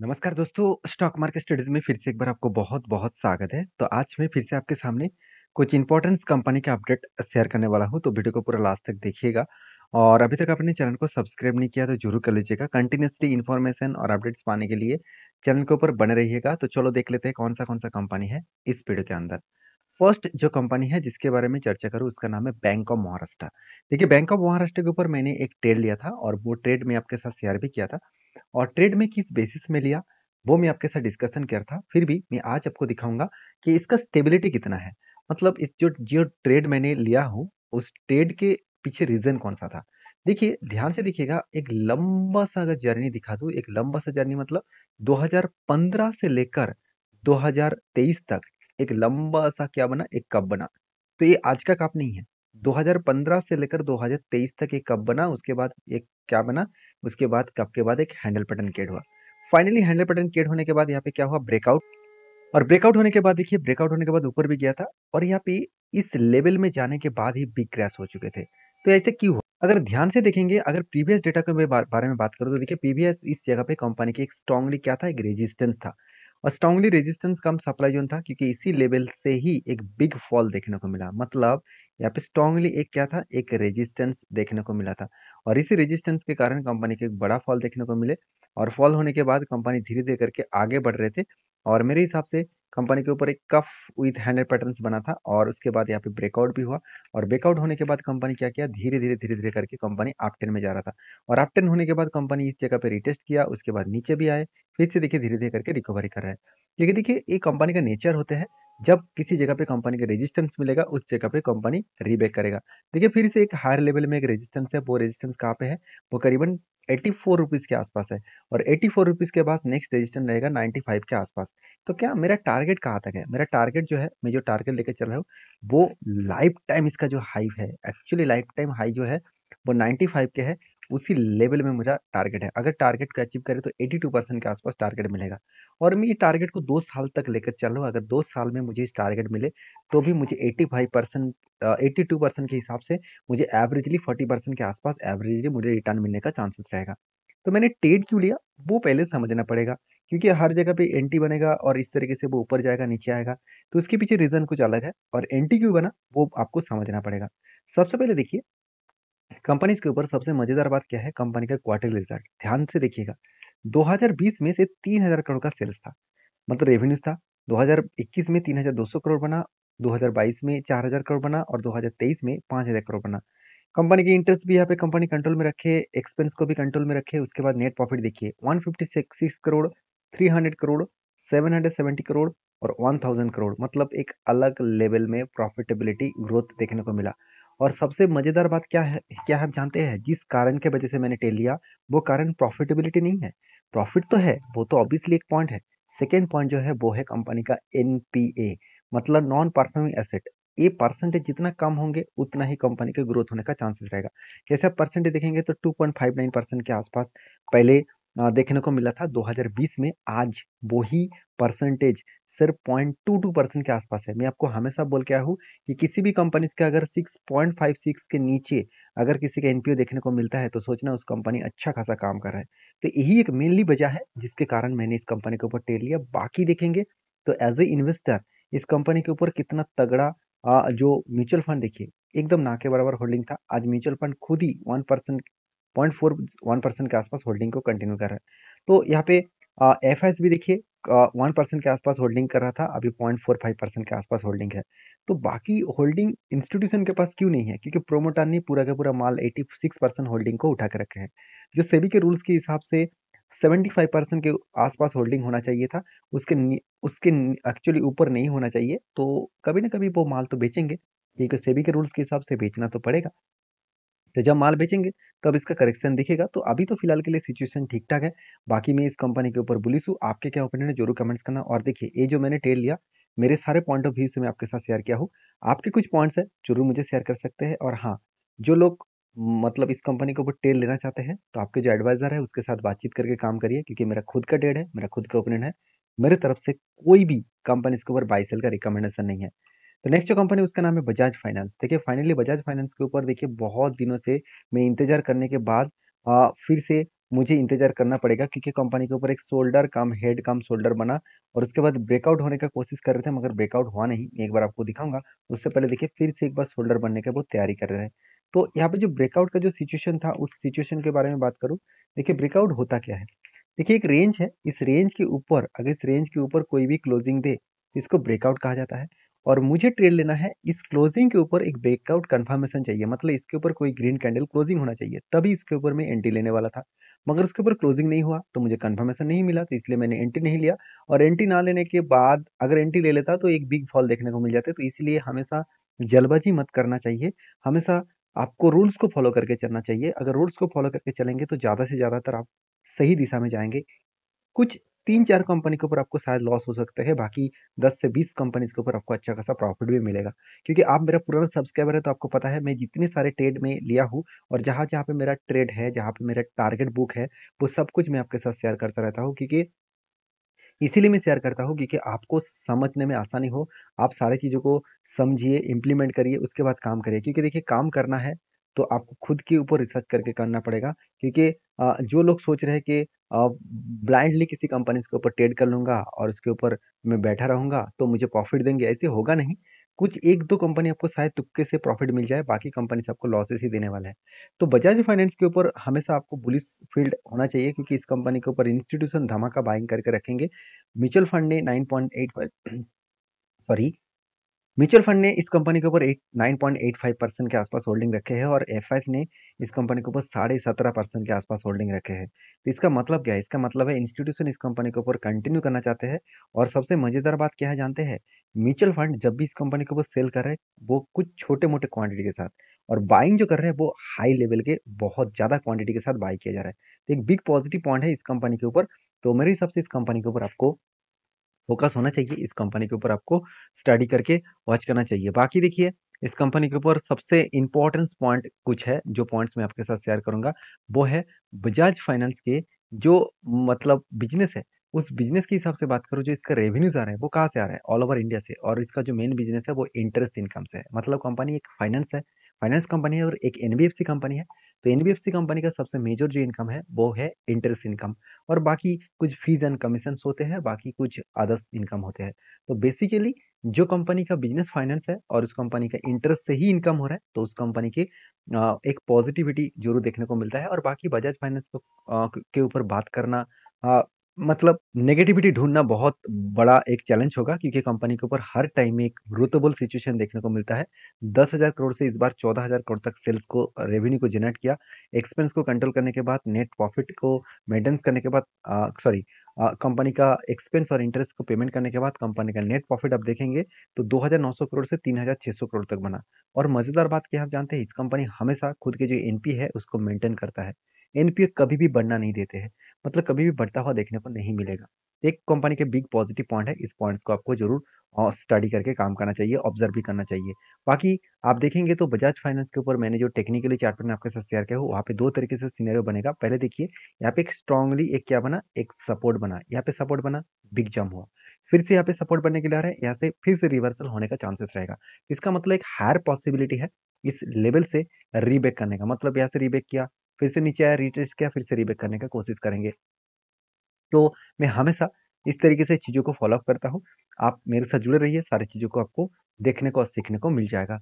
नमस्कार दोस्तों, stock market studies में फिर से एक बार आपको बहुत-बहुत स्वागत है। तो आज मैं फिर से आपके सामने कुछ इंपॉर्टेंट कंपनी का अपडेट शेयर करने वाला हूँ, तो वीडियो को पूरा लास्ट तक देखिएगा। और अभी तक आपने चैनल को सब्सक्राइब नहीं किया तो ज़रूर कर लीजिएगा। कंटिन्यूअसली इन्फॉर्मेशन और अपडेट्स पाने के लिए चैनल के ऊपर बने रहिएगा। तो चलो देख लेते हैं कौन-सा कंपनी है इस वीडियो के अंदर। फर्स्ट जो कंपनी है जिसके बारे में चर्चा करूँ उसका नाम है बैंक ऑफ महाराष्ट्र। देखिए बैंक ऑफ महाराष्ट्र के ऊपर मैंने एक ट्रेड लिया था और वो ट्रेड मैं आपके साथ शेयर भी किया था। और ट्रेड में किस बेसिस में लिया वो मैं आपके साथ डिस्कशन किया था। फिर भी मैं आज आपको दिखाऊंगा कि इसका स्टेबिलिटी कितना है। मतलब इस जो जो ट्रेड मैंने लिया हूँ उस ट्रेड के पीछे रीजन कौन सा था। देखिए ध्यान से देखिएगा, एक लंबा सा अगर जर्नी दिखा दूँ, एक लंबा सा जर्नी मतलब 2015 से लेकर 2023 तक एक लंबा सा क्या बना, एक कप बना। तो ये आज का कप नहीं है। 2015 से लेकर 2023 तक एक कप बना, उसके बाद एक क्या बना, उसके बाद कप के बाद एक हैंडल पैटर्न क्रिएट हुआ। फाइनली हैंडल पैटर्न क्रिएट होने के बाद यहाँ पे क्या हुआ, ब्रेकआउट। और ब्रेकआउट होने के बाद देखिए, ब्रेकआउट होने के बाद ऊपर भी गया था और यहाँ पे इस लेवल में जाने के बाद ही बिग क्रैश हो चुके थे। तो ऐसे क्यों हुआ? अगर ध्यान से देखेंगे, अगर प्रीवियस डेटा के बारे में बात करूँ तो देखिए प्रीवियस इस जगह पे कंपनी की एक स्ट्रांगली क्या था, एक रेजिस्टेंस था। और स्ट्रांगली रेजिस्टेंस कम सप्लाई जोन था क्योंकि इसी लेवल से ही एक बिग फॉल देखने को मिला। मतलब यहाँ पे स्ट्रांगली एक क्या था, एक रेजिस्टेंस देखने को मिला था। और इसी रेजिस्टेंस के कारण कंपनी के एक बड़ा फॉल देखने को मिले। और फॉल होने के बाद कंपनी धीरे धीरे करके आगे बढ़ रहे थे। और मेरे हिसाब से कंपनी के ऊपर एक कफ विथ हैंडल पैटर्न्स बना था और उसके बाद यहाँ पे ब्रेकआउट भी हुआ। और ब्रेकआउट होने के बाद कंपनी क्या किया, धीरे धीरे करके कंपनी अप टेन में जा रहा था। और अप टेन होने के बाद कंपनी इस जगह पे रिटेस्ट किया, उसके बाद नीचे भी आए, फिर से देखिए धीरे धीरे करके रिकवरी कर रहा है। क्योंकि देखिए ये कंपनी का नेचर होते हैं, जब किसी जगह पे कंपनी का रेजिस्टेंस मिलेगा उस जगह पे कंपनी रीबैक करेगा। देखिए फिर से एक हायर लेवल में एक रेजिस्टेंस है, वो रेजिस्टेंस कहाँ पे है, वो करीबन 84 रुपीज़ के आसपास है। और 84 रुपीज़ के बाद नेक्स्ट रेजिस्टेंस रहेगा 95 के आसपास। तो क्या मेरा टारगेट कहाँ तक है? मेरा टारगेट जो है, मैं जो टारगेट लेके चल रहा हूँ, वो लाइफ टाइम इसका जो हाई है, एक्चुअली लाइफ टाइम हाई जो है वो 95 के है। उसी लेवल में मेरा टारगेट है। अगर टारगेट को अचीव करें तो 82% के आसपास टारगेट मिलेगा। और मैं ये टारगेट को 2 साल तक लेकर चल रहा हूँ। अगर 2 साल में मुझे इस टारगेट मिले तो भी मुझे 85%, 82% के हिसाब से मुझे एवरेजली 40% के आसपास एवरेजली मुझे रिटर्न मिलने का चांसेस रहेगा। तो मैंने ट्रेड क्यों लिया वो पहले समझना पड़ेगा। क्योंकि हर जगह पे एंटी बनेगा और इस तरीके से वो ऊपर जाएगा नीचे आएगा, तो उसके पीछे रीजन कुछ अलग है। और एंटी क्यों बना वो आपको समझना पड़ेगा। सबसे पहले देखिए कंपनीज के ऊपर सबसे मजेदार बात क्या है, कंपनी का क्वार्टरली रिजल्ट ध्यान से देखिएगा। 2020 में से 3000 करोड़ का सेल्स था, मतलब रेवेन्यूज था। 2021 में 3200 करोड़ बना, 2022 में 4000 करोड़ बना और 2023 में 5000 करोड़ बना। कंपनी की इंटरेस्ट भी यहाँ पे कंपनी कंट्रोल में रखे, एक्सपेंस को भी कंट्रोल में रखे। उसके बाद नेट प्रॉफिट देखिए 156 करोड़, 300 करोड़, 770 करोड़ और 1000 करोड़, मतलब एक अलग लेवल में प्रॉफिटेबिलिटी ग्रोथ देखने को मिला। और सबसे मजेदार बात क्या है आप जानते हैं, जिस कारण के वजह से मैंने टेल लिया वो कारण प्रॉफिटेबिलिटी नहीं है। प्रॉफिट तो है, वो तो ऑब्वियसली एक पॉइंट है। सेकेंड पॉइंट जो है वो है कंपनी का एनपीए, मतलब नॉन परफॉर्मिंग एसेट। ये परसेंटेज जितना कम होंगे उतना ही कंपनी के ग्रोथ होने का चांसेस रहेगा। जैसे आप परसेंटेज देखेंगे तो 2.59% के आसपास पहले देखने को मिला था 2020 में। आज वही परसेंटेज सिर्फ 0.22% के आसपास है। मैं आपको हमेशा बोल के आया हूँ कि किसी भी कंपनी का अगर 6.56 के नीचे अगर किसी का एनपीओ देखने को मिलता है तो सोचना उस कंपनी अच्छा खासा काम कर रहा है। तो यही एक मेनली वजह है जिसके कारण मैंने इस कंपनी के ऊपर टेल लिया। बाकी देखेंगे तो एज ए इन्वेस्टर इस कंपनी के ऊपर कितना तगड़ा जो म्यूचुअल फंड देखिए एकदम ना के बराबर होल्डिंग था। आज म्यूचुअल फंड खुद ही 1%, 0.41% के आसपास होल्डिंग को कंटिन्यू कर रहा है। तो यहाँ पे एफ एस भी देखिए 1% के आसपास होल्डिंग कर रहा था, अभी 0.45% के आसपास होल्डिंग है। तो बाकी होल्डिंग इंस्टीट्यूशन के पास क्यों नहीं है, क्योंकि प्रोमोटर ने पूरा का पूरा माल 86% होल्डिंग को उठा के रखे हैं। जो सेबी के रूल्स के हिसाब से 75% के आसपास होल्डिंग होना चाहिए था, उसके एक्चुअली ऊपर नहीं होना चाहिए। तो कभी ना कभी वो माल तो बेचेंगे, क्योंकि सेबी के रूल्स के हिसाब से बेचना तो पड़ेगा। तो जब माल बेचेंगे तब इसका करेक्शन दिखेगा। तो अभी तो फिलहाल के लिए सिचुएशन ठीक ठाक है। बाकी मैं इस कंपनी के ऊपर बुलिश हूँ। आपके क्या ओपिनियन है जरूर कमेंट्स करना। और देखिए ये जो मैंने टेल लिया मेरे सारे पॉइंट ऑफ व्यू से मैं आपके साथ शेयर किया हूँ। आपके कुछ पॉइंट्स है जरूर मुझे शेयर कर सकते हैं। और हाँ, जो लोग मतलब इस कंपनी के ऊपर टेल लेना चाहते हैं तो आपके जो एडवाइजर है उसके साथ बातचीत करके काम करिए, क्योंकि मेरा खुद का ट्रेड है, मेरा खुद का ओपिनियन है। मेरे तरफ से कोई भी कंपनी इसके ऊपर बाई सेल का रिकमेंडेशन नहीं है। तो नेक्स्ट जो कंपनी उसका नाम है बजाज फाइनेंस। देखिए फाइनली बजाज फाइनेंस के ऊपर देखिए बहुत दिनों से मैं इंतजार करने के बाद फिर से मुझे इंतज़ार करना पड़ेगा क्योंकि कंपनी के ऊपर एक shoulder cum head cum shoulder बना और उसके बाद ब्रेकआउट होने का कोशिश कर रहे थे मगर ब्रेकआउट हुआ नहीं। मैं एक बार आपको दिखाऊँगा, उससे पहले देखिए फिर से एक बार शोल्डर बनने का वो तैयारी कर रहे हैं। तो यहाँ पे जो ब्रेकआउट का जो सिचुएशन था, उस सिचुएशन के बारे में बात करूँ, देखिए ब्रेकआउट होता क्या है? देखिए एक रेंज है, इस रेंज के ऊपर अगर इस रेंज के ऊपर कोई भी क्लोजिंग दे, इसको ब्रेकआउट कहा जाता है। और मुझे ट्रेड लेना है, इस क्लोजिंग के ऊपर एक ब्रेकआउट कंफर्मेशन चाहिए, मतलब इसके ऊपर कोई ग्रीन कैंडल क्लोजिंग होना चाहिए, तभी इसके ऊपर मैं एंट्री लेने वाला था। मगर उसके ऊपर क्लोजिंग नहीं हुआ, तो मुझे कंफर्मेशन नहीं मिला, तो इसलिए मैंने एंट्री नहीं लिया। और एंट्री ना लेने के बाद अगर एंट्री ले लेता तो एक बिग फॉल देखने को मिल जाते, तो इसलिए हमेशा जल्दबाजी मत करना चाहिए। हमेशा आपको रूल्स को फॉलो करके चलना चाहिए। अगर रूल्स को फॉलो करके चलेंगे तो ज़्यादा से ज़्यादातर आप सही दिशा में जाएँगे। कुछ 3-4 कंपनी के ऊपर आपको शायद लॉस हो सकता है, बाकी 10 से 20 कंपनीज़ के ऊपर आपको अच्छा खासा प्रॉफ़िट भी मिलेगा। क्योंकि आप मेरा पुराना सब्सक्राइबर है तो आपको पता है मैं जितने सारे ट्रेड में लिया हूँ और जहाँ-जहाँ पे मेरा ट्रेड है, जहाँ पे मेरा टारगेट बुक है, वो सब कुछ मैं आपके साथ शेयर करता रहता हूँ क्योंकि इसीलिए मैं शेयर करता हूँ क्योंकि आपको समझने में आसानी हो, आप सारी चीज़ों को समझिए, इम्प्लीमेंट करिए, उसके बाद काम करिए। क्योंकि देखिए काम करना है, तो आपको खुद के ऊपर रिसर्च करके करना पड़ेगा क्योंकि जो लोग सोच रहे हैं कि ब्लाइंडली किसी कंपनीज़ के ऊपर ट्रेड कर लूँगा और उसके ऊपर मैं बैठा रहूँगा, तो मुझे प्रॉफ़िट देंगे, ऐसे होगा नहीं। कुछ 1-2 कंपनी आपको शायद तुक्के से प्रॉफ़िट मिल जाए, बाकी कंपनीज़ आपको लॉसेस ही देने वाला है। तो बजाज फाइनेंस के ऊपर हमेशा आपको बुलिश फील्ड होना चाहिए क्योंकि इस कंपनी के ऊपर इंस्टीट्यूशन धमाका बाइंग करके रखेंगे। म्यूचुअल फंड ने 9.85 सॉरी म्यूचुअल फंड ने इस कंपनी के ऊपर 9.85% के आसपास होल्डिंग रखे हैं और एफएस ने इस कंपनी के ऊपर 17.5% के आसपास होल्डिंग रखे हैं। तो इसका मतलब क्या है? इसका मतलब है इंस्टीट्यूशन इस कंपनी के ऊपर कंटिन्यू करना चाहते हैं। और सबसे मजेदार बात क्या है जानते हैं? म्यूचुअल फंड जब भी इस कंपनी के ऊपर सेल कर रहे हैं, वो कुछ छोटे मोटे क्वांटिटी के साथ, और बाइंग जो कर रहे हैं वो हाई लेवल के बहुत ज्यादा क्वांटिटी के साथ बाई किया जा रहा है। तो एक बिग पॉजिटिव पॉइंट है इस कंपनी के ऊपर। तो मेरे हिसाब से इस कंपनी के ऊपर आपको फोकस होना चाहिए, इस कंपनी के ऊपर आपको स्टडी करके वॉच करना चाहिए। बाकी देखिए, इस कंपनी के ऊपर सबसे इम्पोर्टेंस पॉइंट कुछ है, जो पॉइंट्स मैं आपके साथ शेयर करूँगा, वो है बजाज फाइनेंस के जो मतलब बिज़नेस है, उस बिज़नेस के हिसाब से बात करूँ, जो इसका रेवेन्यूज़ आ रहे हैं, वो कहाँ से आ रहा है? ऑल ओवर इंडिया से। और इसका जो मेन बिज़नेस है, वो इंटरेस्ट इनकम से है। मतलब कंपनी एक फाइनेंस है, फाइनेंस कंपनी है और एक एनबीएफसी कंपनी है। तो एनबीएफसी कंपनी का सबसे मेजर जो इनकम है, वो है इंटरेस्ट इनकम। और बाकी कुछ फीस एंड कमीशंस होते हैं, बाकी कुछ अदर्स इनकम होते हैं। तो बेसिकली जो कंपनी का बिजनेस फाइनेंस है और उस कंपनी का इंटरेस्ट से ही इनकम हो रहा है, तो उस कंपनी के एक पॉजिटिविटी जरूर देखने को मिलता है। और बाकी बजाज फाइनेंस को के ऊपर बात करना मतलब नेगेटिविटी ढूंढना बहुत बड़ा एक चैलेंज होगा क्योंकि कंपनी के ऊपर हर टाइम एक ग्रोथेबल सिचुएशन देखने को मिलता है। 10,000 करोड़ से इस बार 14,000 करोड़ तक सेल्स को रेवेन्यू को जनरेट किया। एक्सपेंस को कंट्रोल करने के बाद नेट प्रॉफिट को मेंटेनेंस करने के बाद सॉरी कंपनी का एक्सपेंस और इंटरेस्ट को पेमेंट करने के बाद कंपनी का नेट प्रॉफिट आप देखेंगे तो 2,900 करोड़ से 3,600 करोड़ तक बना। और मजेदार बात क्या है, आप जानते हैं इस कंपनी हमेशा खुद के जो एनपी है उसको मेंटेन करता है। एनपीए कभी भी बढ़ना नहीं देते हैं, मतलब कभी भी बढ़ता हुआ देखने को नहीं मिलेगा। एक कंपनी के बिग पॉजिटिव पॉइंट है, इस पॉइंट्स को आपको जरूर स्टडी करके काम करना चाहिए, ऑब्जर्व भी करना चाहिए। बाकी आप देखेंगे तो बजाज फाइनेंस के ऊपर मैंने जो टेक्निकली चार्ट पर आपके साथ शेयर किया हो, वहाँ पे दो तरीके से सिनेरियो बनेगा। पहले देखिए, यहाँ पे एक स्ट्रांगली एक क्या बना, एक सपोर्ट बना, यहाँ पे सपोर्ट बना, बिग जंप हुआ। फिर से यहाँ पे सपोर्ट बनने के लिए आ रहा है, यहाँ से फिर से रिवर्सल होने का चांसेस रहेगा। इसका मतलब एक हायर पॉसिबिलिटी है इस लेवल से रीबैक करने का। मतलब यहाँ से रीबैक किया, फिर से नीचे आया, रिट्रेस किया, फिर से रीबैक करने का कोशिश करेंगे। तो मैं हमेशा इस तरीके से चीज़ों को फ़ॉलो अप करता हूँ। आप मेरे साथ जुड़े रहिए, सारी चीज़ों को आपको देखने को और सीखने को मिल जाएगा।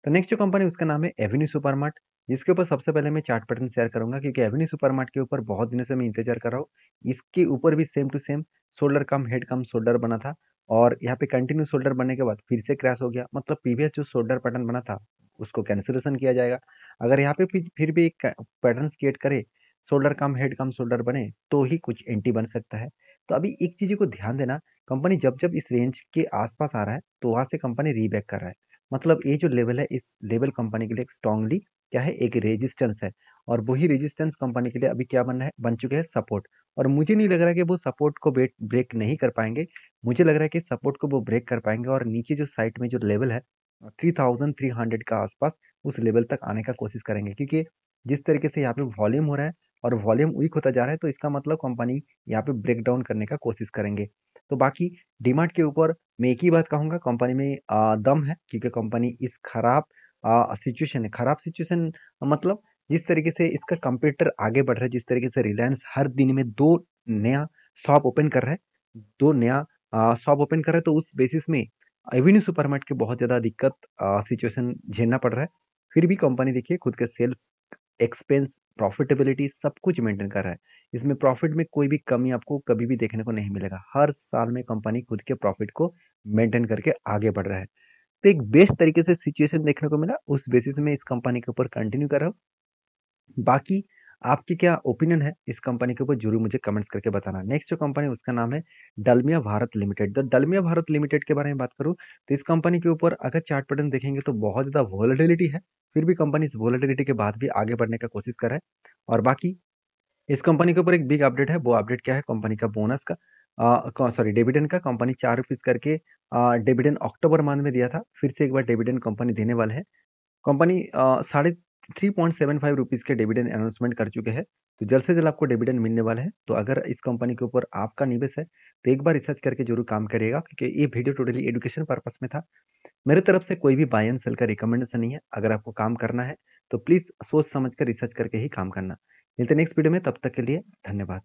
तो नेक्स्ट जो कंपनी उसका नाम है एवेन्यू सुपरमार्ट, जिसके ऊपर सबसे पहले मैं चार्ट पैटर्न शेयर करूँगा क्योंकि एवेन्यू सुपरमार्ट के ऊपर बहुत दिनों से मैं इंतज़ार कर रहा हूँ। इसके ऊपर भी same to same shoulder cum head cum shoulder बना था और यहाँ पे कंटिन्यू शोल्डर बनने के बाद फिर से क्रैश हो गया। मतलब प्रीवियस जो शोल्डर पैटर्न बना था, उसको कैंसलेशन किया जाएगा। अगर यहाँ पे फिर भी एक पैटर्न क्रिएट करे, shoulder cum head cum shoulder बने, तो ही कुछ एंटी बन सकता है। तो अभी एक चीज़ को ध्यान देना, कंपनी जब-जब इस रेंज के आस-पास आ रहा है, तो वहाँ से कंपनी रीबैक कर रहा है। मतलब ये जो लेवल है, इस लेवल कंपनी के लिए एक स्ट्रांगली क्या है, एक रेजिस्टेंस है। और वही रेजिस्टेंस कंपनी के लिए अभी क्या बन चुके हैं, सपोर्ट। और मुझे नहीं लग रहा है कि वो सपोर्ट को ब्रेक नहीं कर पाएँगे। मुझे लग रहा है कि सपोर्ट को वो ब्रेक कर पाएँगे और नीचे जो साइड में जो लेवल है 3300 का आस-पास, उस लेवल तक आने का कोशिश करेंगे क्योंकि जिस तरीके से यहाँ पे वॉल्यूम हो रहा है और वॉल्यूम वीक होता जा रहा है, तो इसका मतलब कंपनी यहाँ पे ब्रेक डाउन करने का कोशिश करेंगे। तो बाकी डीमार्ट के ऊपर मैं एक ही बात कहूँगा, कंपनी में दम है क्योंकि कंपनी इस खराब सिचुएशन है, खराब सिचुएशन मतलब जिस तरीके से इसका कंपटीटर आगे बढ़ रहा है, जिस तरीके से रिलायंस हर दिन में 2 नया शॉप ओपन कर रहा है, 2 नया शॉप ओपन कर रहा है, तो उस बेसिस में एवेन्यू सुपरमार्ट की बहुत ज़्यादा दिक्कत सिचुएशन झेलना पड़ रहा है। फिर भी कंपनी देखिए खुद के सेल्स, एक्सपेंस, प्रॉफिटेबिलिटी सब कुछ मेंटेन कर रहा है। इसमें प्रॉफिट में कोई भी कमी आपको कभी भी देखने को नहीं मिलेगा। हर साल में कंपनी खुद के प्रॉफिट को मेंटेन करके आगे बढ़ रहा है। तो एक बेस्ट तरीके से सिचुएशन देखने को मिला, उस बेसिस में इस कंपनी के ऊपर कंटिन्यू कर रहा हूँ। बाकी आपकी क्या ओपिनियन है इस कंपनी के ऊपर ज़रूर मुझे कमेंट्स करके बताना। नेक्स्ट जो कंपनी है उसका नाम है डालमिया भारत लिमिटेड। तो डालमिया भारत लिमिटेड के बारे में बात करूँ तो इस कंपनी के ऊपर अगर चार्ट पैटर्न देखेंगे तो बहुत ज़्यादा वोलेटिलिटी है। फिर भी कंपनी इस वोलेटिलिटी के बाद भी आगे बढ़ने का कोशिश कर रहा है। और बाकी इस कंपनी के ऊपर एक बिग अपडेट है, वो अपडेट क्या है कंपनी का बोनस का सॉरी डिविडेंड का। कंपनी ₹4 करके डिविडेंड अक्टूबर मंथ में दिया था, फिर से एक बार डिविडेंड कंपनी देने वाले है। कंपनी साढ़े 3.75 रुपीज़ के डिविडेंड अनाउंसमेंट कर चुके हैं, तो जल्द से जल्द आपको डिविडेंड मिलने वाला है। तो अगर इस कंपनी के ऊपर आपका निवेश है, तो एक बार रिसर्च करके ज़रूर काम करिएगा, क्योंकि ये वीडियो टोटली एजुकेशन पर्पस में था। मेरे तरफ से कोई भी बाय एंड सेल का रिकमेंडेशन नहीं है। अगर आपको काम करना है, तो प्लीज़ सोच समझ कर रिसर्च करके ही काम करना। मिलते हैं नेक्स्ट वीडियो में, तब तक के लिए धन्यवाद।